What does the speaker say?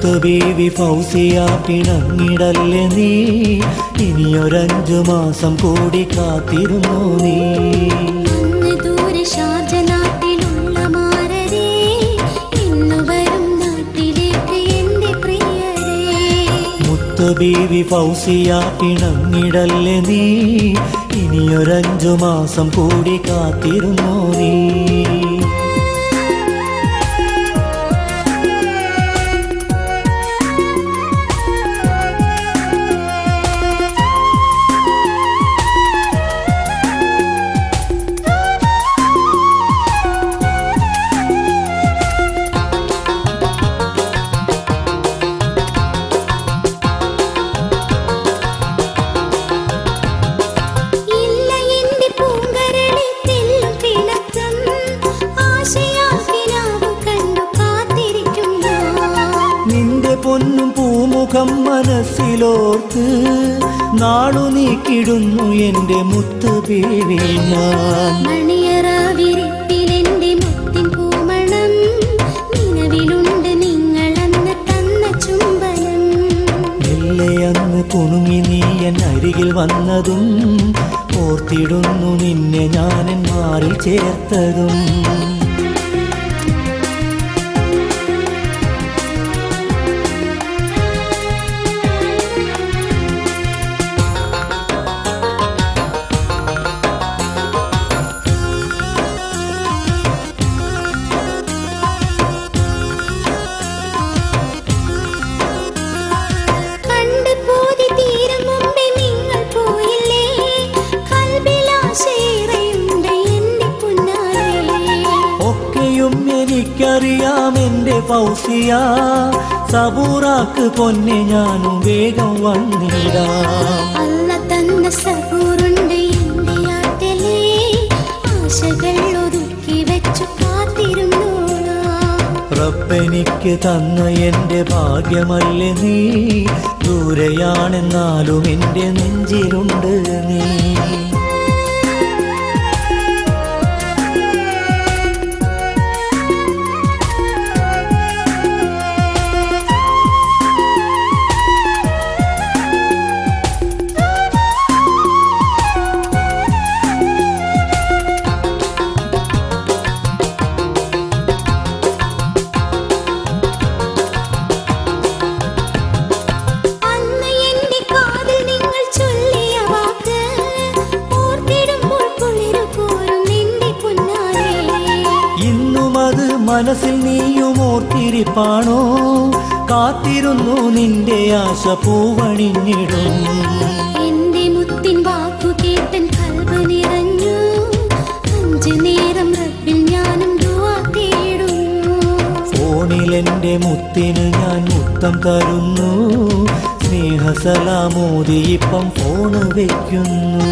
മുത്ത് ബീവി ഫൗസിയ പിണങ്ങിടല്ലേ നീ, ഇനിയൊരഞ്ചു മാസം കൂടി കാത്തിരുന്നു നീ. ദൂരെ ഷാർജ നാട്ടിലുള്ള മാരരേ, ഇന്നു വരും നാട്ടിലേക്ക് എന്റെ പ്രിയരേ. മുത്ത് ബീവി ഫൗസിയ പിണങ്ങിടല്ലേ നീ, ഇനിയൊരഞ്ചു മാസം കൂടി കാത്തിരുന്നു നീ. പൊന്നും പൂമുഖം മനസ്സിലോർത്ത് നാളു നീക്കിടുന്നു എന്റെ മുത്ത് ബീവി ഞാൻ. മണിയറാവിരിപ്പിലെന്റെ മുത്തിൻ പൂമണം, നിലവിലുണ്ട് നിങ്ങളന്ന് തന്ന ചുംബനം. മെല്ലെയന്ന് കുണുങ്ങി നീ എൻ അരികിൽ വന്നതും, ഓർത്തിടുന്നു നിന്നെ ഞാനെൻ മാറിൽ ചേർത്തതും. എനിക്കറിയാം എന്റെ ഫൗസിയ, സബൂറാക്ക് പൊന്നെ ഞാനും വേഗം വന്നിടാം. അല്ല തന്ന സബൂറുണ്ട് എന്റെ ആട്ടിലേ, ആശകൾ ഒതുക്കി വെച്ചു കാത്തിരുന്നോളാം. റബ്ബെനിക്ക് തന്ന എന്റെ ഭാഗ്യമല്ലേ നീ, ദൂരെയാണെന്നാലും എന്റെ നെഞ്ചിലുണ്ട് നീ. മനസ്സിൽ നീയും ഓർത്തിരിപ്പാണോ, കാത്തിരുന്നു നിന്റെ ആശ പൂവണിഞ്ഞിടും. എന്റെ മുത്തിൻ വാക്കു കേട്ടൻ കൽബ് നിറഞ്ഞു, അഞ്ചു നേരം റബ്ബിൽ ഞാനും ദുആ തേടുന്നു. ഫോണിൽ എന്റെ മുത്തിന് ഞാൻ മുത്തം തരുന്നു, സ്നേഹസലാമോദി ഇപ്പം ഫോണ് വയ്ക്കുന്നു.